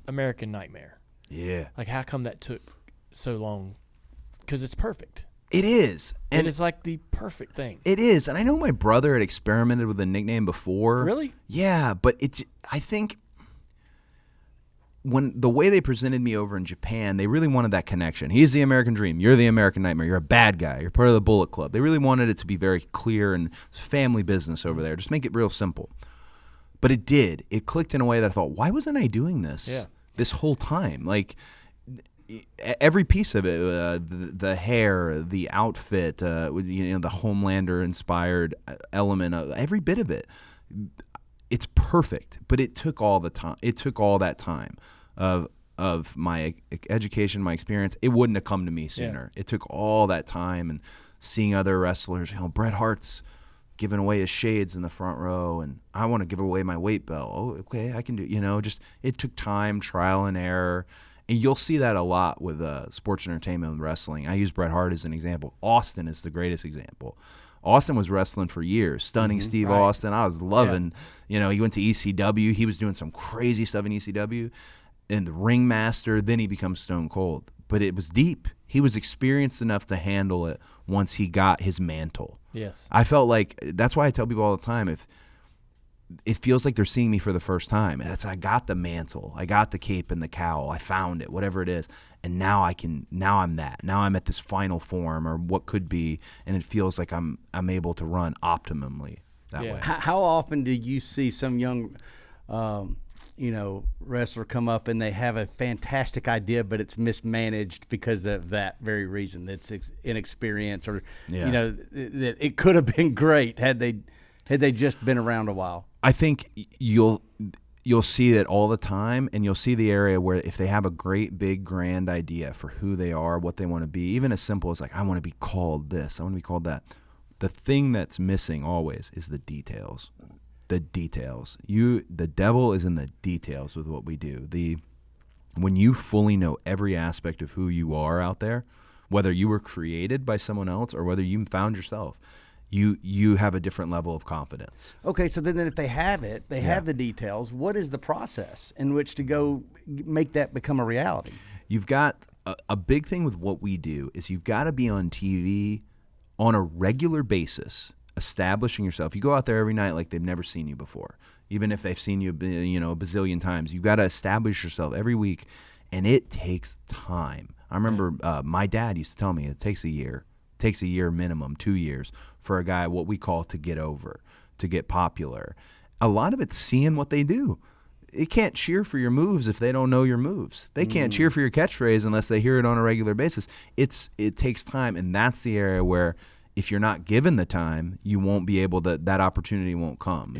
American Nightmare. Yeah. Like, how come that took so long? Because it's perfect. It is. And it's like the perfect thing. It is. And I know my brother had experimented with a nickname before. Really? Yeah, but I think when the way they presented me over in Japan, they really wanted that connection. He's the American Dream. You're the American Nightmare. You're a bad guy. You're part of the Bullet Club. They really wanted it to be very clear and family business over there. Just make it real simple. But it did. It clicked in a way that I thought, why wasn't I doing this this whole time? Like, every piece of it, the hair, the outfit, the Homelander-inspired element, of every bit of it, it's perfect. But it took all the time. It took all that time of my education, my experience. It wouldn't have come to me sooner. It took all that time and seeing other wrestlers. Bret Hart's giving away his shades in the front row, and I want to give away my weight belt. Oh, okay, I can do. Just it took time, trial and error. And you'll see that a lot with sports entertainment and wrestling. I use Bret Hart as an example. Austin is the greatest example. Austin was wrestling for years, stunning Steve Austin. I was loving, he went to ECW. He was doing some crazy stuff in ECW. And the ringmaster, then he becomes Stone Cold. But it was deep. He was experienced enough to handle it once he got his mantle. Yes. I felt like, that's why I tell people all the time, if it feels like they're seeing me for the first time. I got the mantle. I got the cape and the cowl. I found it, whatever it is. And now I'm that. Now I'm at this final form or what could be, and it feels like I'm able to run optimally that way. How often do you see some young wrestler come up and they have a fantastic idea, but it's mismanaged because of that very reason? That's inexperience, or that it could have been great had they just been around a while. I think you'll see it all the time, and you'll see the area where if they have a great, big, grand idea for who they are, what they want to be, even as simple as like, I want to be called this, I want to be called that. The thing that's missing always is the details. The details. The devil is in the details with what we do. When you fully know every aspect of who you are out there, whether you were created by someone else or whether you found yourself, you have a different level of confidence. Okay, so then if they have it, they have the details. What is the process in which to go make that become a reality? You've got a big thing with what we do is you've got to be on TV on a regular basis, establishing yourself. You go out there every night like they've never seen you before. Even if they've seen you, a bazillion times, you've got to establish yourself every week, and it takes time. I remember my dad used to tell me it takes a year. Takes a year minimum, 2 years, for a guy what we call to get over, to get popular. A lot of it's seeing what they do. They can't cheer for your moves if they don't know your moves. They can't cheer for your catchphrase unless they hear it on a regular basis. It takes time, and that's the area where if you're not given the time, you won't be able to. That opportunity won't come.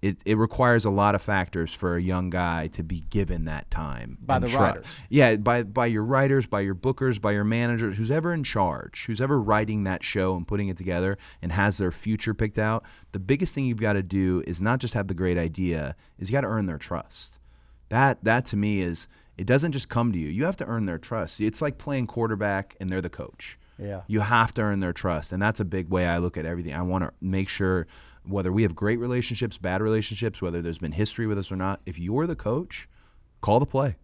It requires a lot of factors for a young guy to be given that time. By the writers. Yeah, by your writers, by your bookers, by your managers, who's ever in charge, who's ever writing that show and putting it together and has their future picked out. The biggest thing you've got to do is not just have the great idea, is you got to earn their trust. That to me is, it doesn't just come to you. You have to earn their trust. It's like playing quarterback and they're the coach. Yeah. You have to earn their trust, and that's a big way I look at everything. I want to make sure whether we have great relationships, bad relationships, whether there's been history with us or not, if you're the coach, call the play.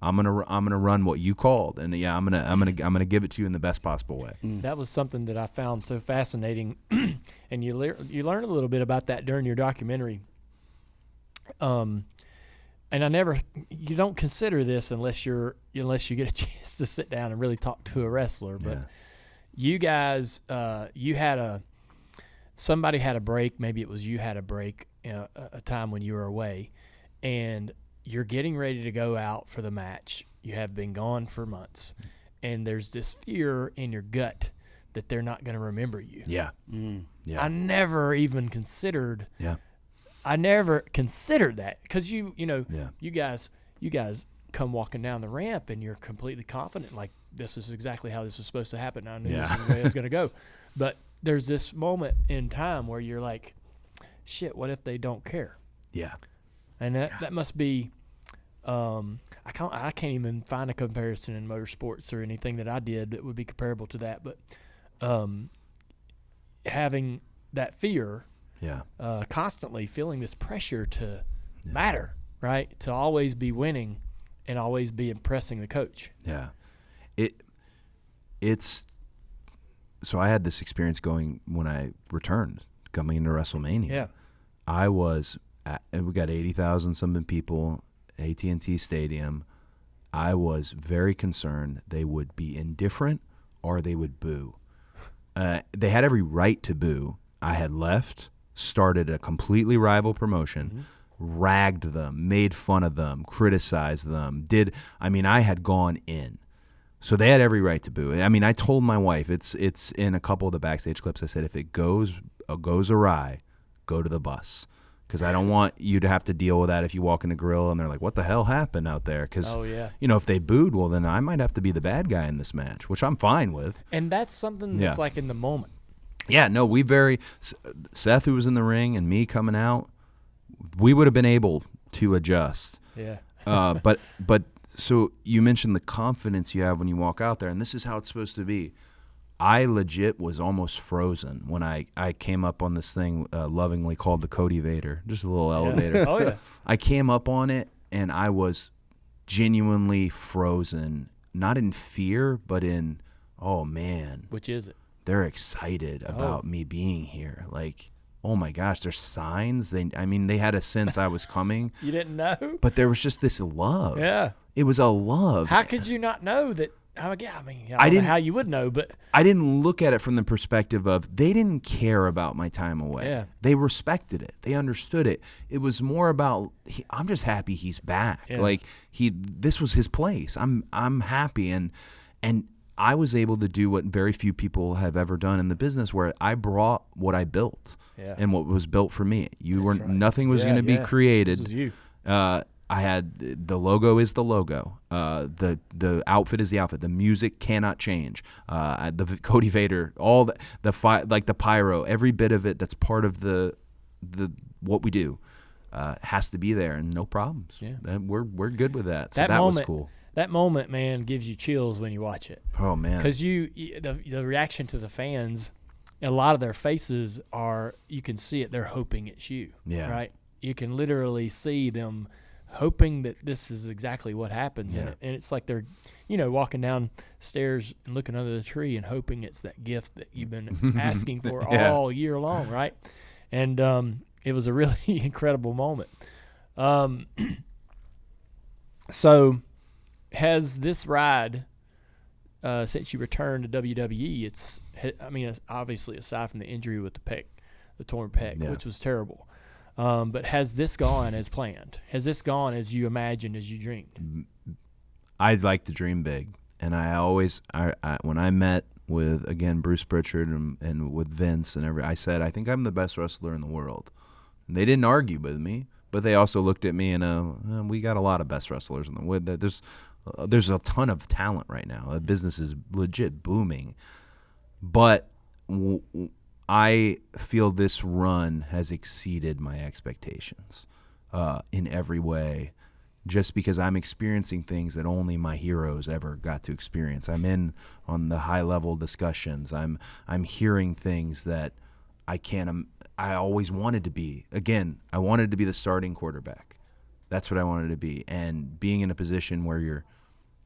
I'm gonna run what you called, and I'm gonna give it to you in the best possible way. That was something that I found so fascinating, and you learn a little bit about that during your documentary. And you don't consider this unless you get a chance to sit down and really talk to a wrestler, but. Yeah. You guys, somebody had a break. Maybe it was you had a break, a time when you were away, and you're getting ready to go out for the match. You have been gone for months, and there's this fear in your gut that they're not going to remember you. Yeah. Yeah. I never even considered. Yeah. I never considered that because you guys come walking down the ramp and you're completely confident, like this is exactly how this is supposed to happen. I knew this is the way it was going to go. But there's this moment in time where you're like, shit, what if they don't care? Yeah. And that must be I can't even find a comparison in motorsports or anything that I did that would be comparable to that. But having that fear, constantly feeling this pressure to matter. right? To always be winning and always be impressing the coach. Yeah. It's so I had this experience going when I returned coming into WrestleMania. Yeah. I was we got 80,000 something people, AT&T Stadium. I was very concerned they would be indifferent or they would boo. They had every right to boo. I had left, started a completely rival promotion, ragged them, made fun of them, criticized them. I had gone in. So they had every right to boo. I mean, I told my wife, it's in a couple of the backstage clips, I said, if it goes awry, go to the bus. Because I don't want you to have to deal with that if you walk in the grill and they're like, what the hell happened out there? Because, if they booed, well, then I might have to be the bad guy in this match, which I'm fine with. And that's something that's like in the moment. Yeah, no, Seth, who was in the ring, and me coming out, we would have been able to adjust. Yeah. But so you mentioned the confidence you have when you walk out there, and this is how it's supposed to be. I legit was almost frozen when I came up on this thing lovingly called the Cody Vader, just a little elevator. Oh, yeah. I came up on it, and I was genuinely frozen, not in fear, but in, oh, man. Which is it? They're excited about me being here. Like, oh, my gosh, there's signs. They had a sense I was coming. You didn't know? But there was just this love. Yeah. It was a love. How could you not know that? I don't know how you would know, but I didn't look at it from the perspective of they didn't care about my time away. Yeah. They respected it. They understood it. It was more about I'm just happy he's back. Yeah. Like this was his place. I'm happy and I was able to do what very few people have ever done in the business, where I brought what I built and what was built for me. Nothing was going to be created. This is you. I had the logo is the logo. The outfit is the outfit. The music cannot change. The Cody Vader, all the pyro, every bit of it that's part of the what we do has to be there, and no problems. Yeah, and we're good with that. So that was cool. That moment, man, gives you chills when you watch it. Oh man, because the reaction to the fans, a lot of their faces are, you can see it. They're hoping it's you. Yeah, right. You can literally see them hoping that this is exactly what happens. And it's like they're, walking downstairs and looking under the tree and hoping it's that gift that you've been asking for all year long, right? And it was a really incredible moment. So has this ride, since you returned to WWE, obviously aside from the injury with the torn pec, which was terrible, but has this gone as planned? Has this gone as you imagined, as you dreamed? I'd like to dream big. And I always, when I met with, again, Bruce Pritchard and with Vince and I said, I think I'm the best wrestler in the world. And they didn't argue with me, but they also looked at me and we got a lot of best wrestlers in the world. There's a ton of talent right now. The business is legit booming. But I feel this run has exceeded my expectations in every way, just because I'm experiencing things that only my heroes ever got to experience. I'm in on the high-level discussions. I'm hearing things that I always wanted to be. Again, I wanted to be the starting quarterback. That's what I wanted to be, and being in a position where you're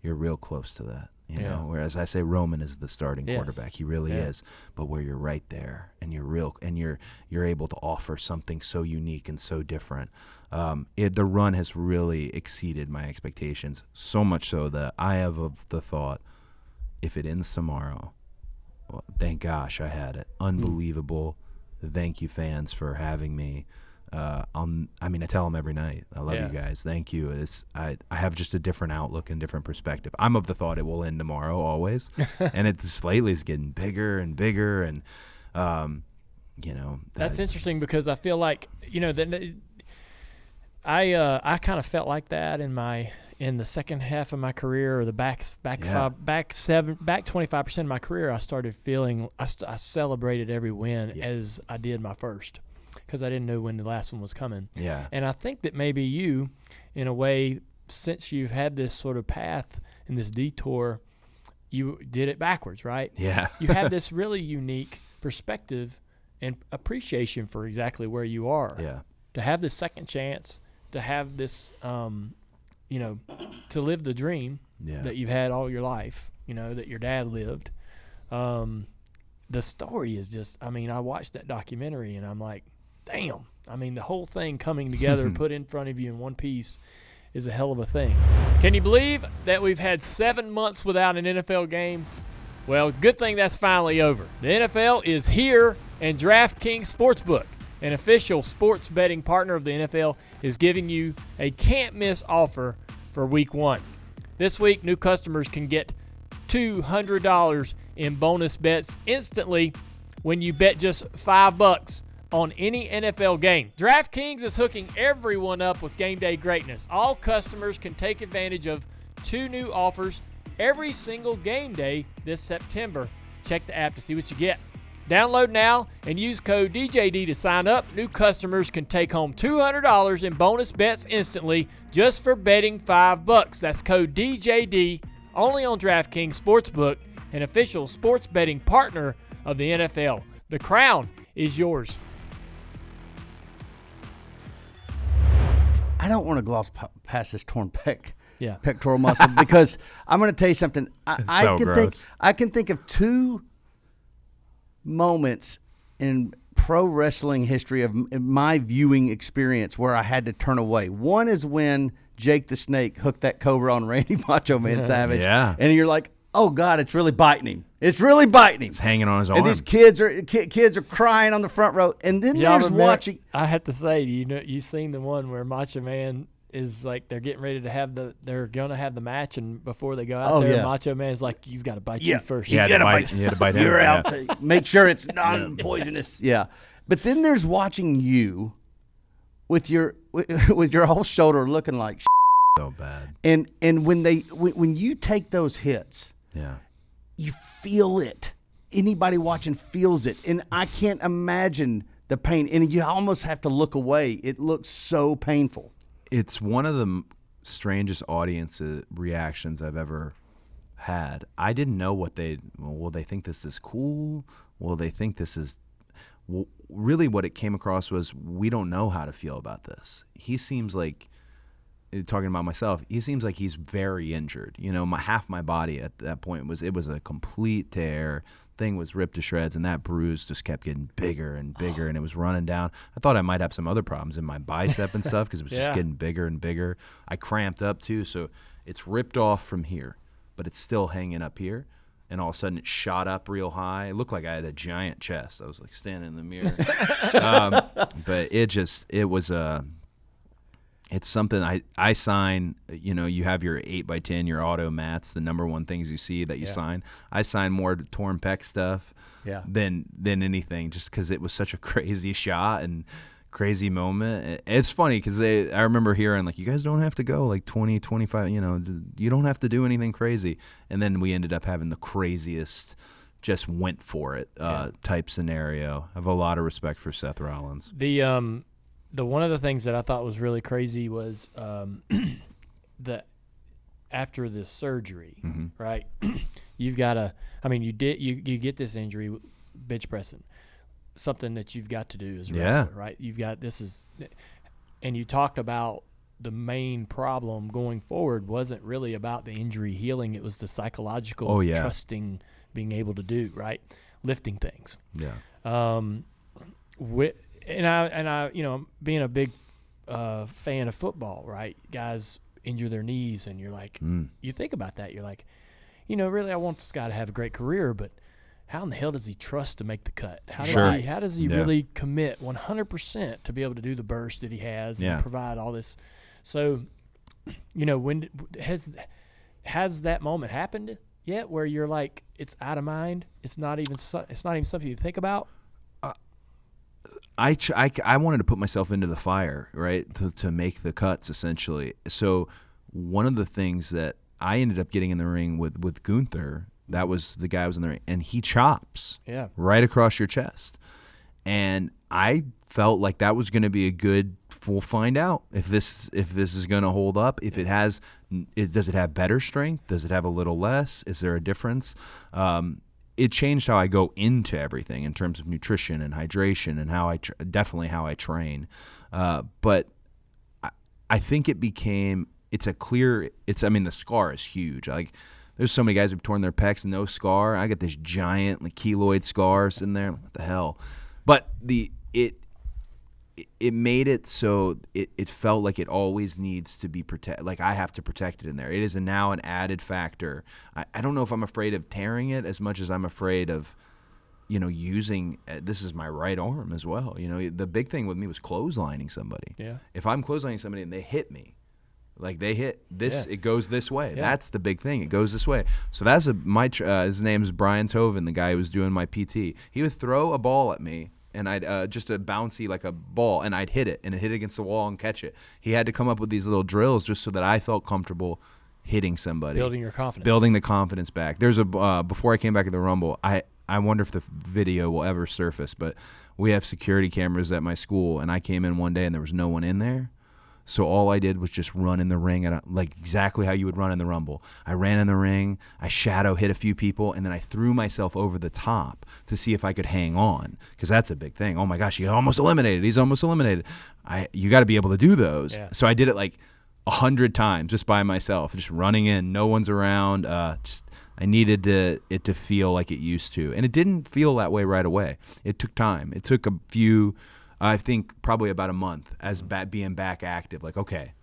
real close to that. You know, whereas I say Roman is the starting quarterback, he really is. But where you're right there, and you're able to offer something so unique and so different. The run has really exceeded my expectations, so much so that I have the thought, if it ends tomorrow, well, thank gosh I had it. Unbelievable. Thank you, fans, for having me. I tell them every night, I love you guys. Thank you. I have just a different outlook and different perspective. I'm of the thought it will end tomorrow always, and it's lately it's getting bigger and bigger, and that's interesting, because I feel like I kind of felt like that in the second half of my career, or the back 25% of my career. I started feeling I celebrated every win as I did my first, because I didn't know when the last one was coming. Yeah. And I think that maybe you, in a way, since you've had this sort of path and this detour, you did it backwards, right? Yeah. You have this really unique perspective and appreciation for exactly where you are. Yeah. To have this second chance, to have this, you know, to live the dream that you've had all your life, you know, that your dad lived. The story is just, I mean, I watched that documentary and I'm like, damn. I mean, the whole thing coming together, put in front of you in one piece is a hell of a thing. Can you believe that we've had 7 months without an NFL game? Well, good thing that's finally over. The NFL is here, and DraftKings Sportsbook, an official sports betting partner of the NFL, is giving you a can't-miss offer for Week 1. This week, new customers can get $200 in bonus bets instantly when you bet just $5 on any NFL game. DraftKings is hooking everyone up with game day greatness. All customers can take advantage of 2 new offers every single game day this September. Check the app to see what you get. Download now and use code DJD to sign up. New customers can take home $200 in bonus bets instantly just for betting $5. That's code DJD only on DraftKings Sportsbook, an official sports betting partner of the NFL. The crown is yours. I don't want to gloss past this torn pectoral muscle because I'm going to tell you something. I can think of 2 moments in pro wrestling history of my viewing experience where I had to turn away. One is when Jake the Snake hooked that cobra on Randy Macho Man Savage, and you're like, oh God, it's really biting him. It's really biting him. It's hanging on his arm. And these kids are crying on the front row. And then there's watching. I have to say, you seen the one where Macho Man is like they're getting ready to have they're gonna have the match, and before they go out there, Macho Man's like, he's got to bite you first. You had to bite him. You're out to make sure it's non-poisonous. But then there's watching you with your whole shoulder looking like so bad. And when you take those hits, you feel it. Anybody watching feels it, and I can't imagine the pain. And you almost have to look away. It looks so painful. It's one of the strangest audience reactions I've ever had. I didn't know will they think this is cool? Will they think this is really what it came across was we don't know how to feel about this. He seems like, talking about myself, he seems like he's very injured. You know, half my body at that point was a complete tear. Thing was ripped to shreds, and that bruise just kept getting bigger and bigger, and it was running down. I thought I might have some other problems in my bicep and stuff because it was just getting bigger and bigger. I cramped up too, so it's ripped off from here, but it's still hanging up here, and all of a sudden it shot up real high. It looked like I had a giant chest. I was like standing in the mirror. But it's something I sign. You know, you have your 8x10, your auto mats, the number one things you see that you sign. I sign more torn pec stuff than anything, just because it was such a crazy shot and crazy moment. It's funny because I remember hearing like, you guys don't have to go like 20, 25, you know, you don't have to do anything crazy. And then we ended up having the craziest, just went for it type scenario. I have a lot of respect for Seth Rollins. The one of the things that I thought was really crazy was that after the surgery, right? You've got to. I mean, you get this injury, bench pressing, something that you've got to do as a wrestler, right? You've got and you talked about the main problem going forward wasn't really about the injury healing; it was the psychological trusting, being able to do right, lifting things. And I, you know, being a big fan of football, right? Guys injure their knees, and you're like, you think about that. You're like, you know, really, I want this guy to have a great career, but how in the hell does he trust to make the cut? How does he really commit 100% to be able to do the burst that he has and provide all this? So, you know, when has that moment happened yet, where you're like, it's out of mind? It's not even something you think about. I wanted to put myself into the fire, right, to make the cuts, essentially. So one of the things that I ended up getting in the ring with Gunther, that was the guy who was in the ring, and he chops right across your chest. And I felt like that was going to be a good – we'll find out if this is going to hold up. If it has – does it have better strength? Does it have a little less? Is there a difference? It changed how I go into everything in terms of nutrition and hydration and definitely how I train. But I think the scar is huge. Like, there's so many guys who've torn their pecs, no scar. I got this giant like keloid scar sitting there. What the hell? But it made it so it felt like it always needs to be protected. Like, I have to protect it in there. It is now an added factor. I don't know if I'm afraid of tearing it as much as I'm afraid of, using this is my right arm as well. The big thing with me was clotheslining somebody. Yeah. If I'm clotheslining somebody and they hit me, like they hit this, it goes this way. Yeah. That's the big thing. It goes this way. So that's his name is Brian Toven, the guy who was doing my PT. He would throw a ball at me, and I'd just a bouncy like a ball, and I'd hit it, and it hit against the wall and catch it. He had to come up with these little drills just so that I felt comfortable hitting somebody. Building your confidence. Building the confidence back. There's before I came back to the Rumble, I wonder if the video will ever surface, but we have security cameras at my school, and I came in one day and there was no one in there. So all I did was just run in the ring like exactly how you would run in the Rumble. I ran in the ring, I shadow hit a few people, and then I threw myself over the top to see if I could hang on, because that's a big thing. Oh my gosh, he's almost eliminated. You got to be able to do those. Yeah. So I did it like 100 times just by myself, just running in. No one's around. I needed it to feel like it used to, and it didn't feel that way right away. It took time. It took a few. I think probably about a month as being back active. Like, okay,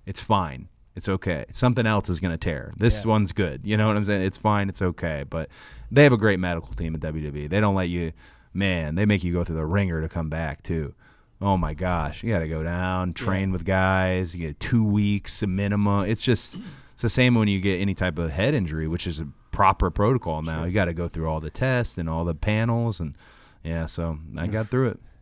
it's fine. It's okay. Something else is going to tear. This one's good. You know what I'm saying? It's fine. It's okay. But they have a great medical team at WWE. They don't let you, they make you go through the ringer to come back too. Oh my gosh. You got to go down, train with guys. You get 2 weeks, a minimum. It's the same when you get any type of head injury, which is a proper protocol now. Sure. You got to go through all the tests and all the panels. And so I got through it.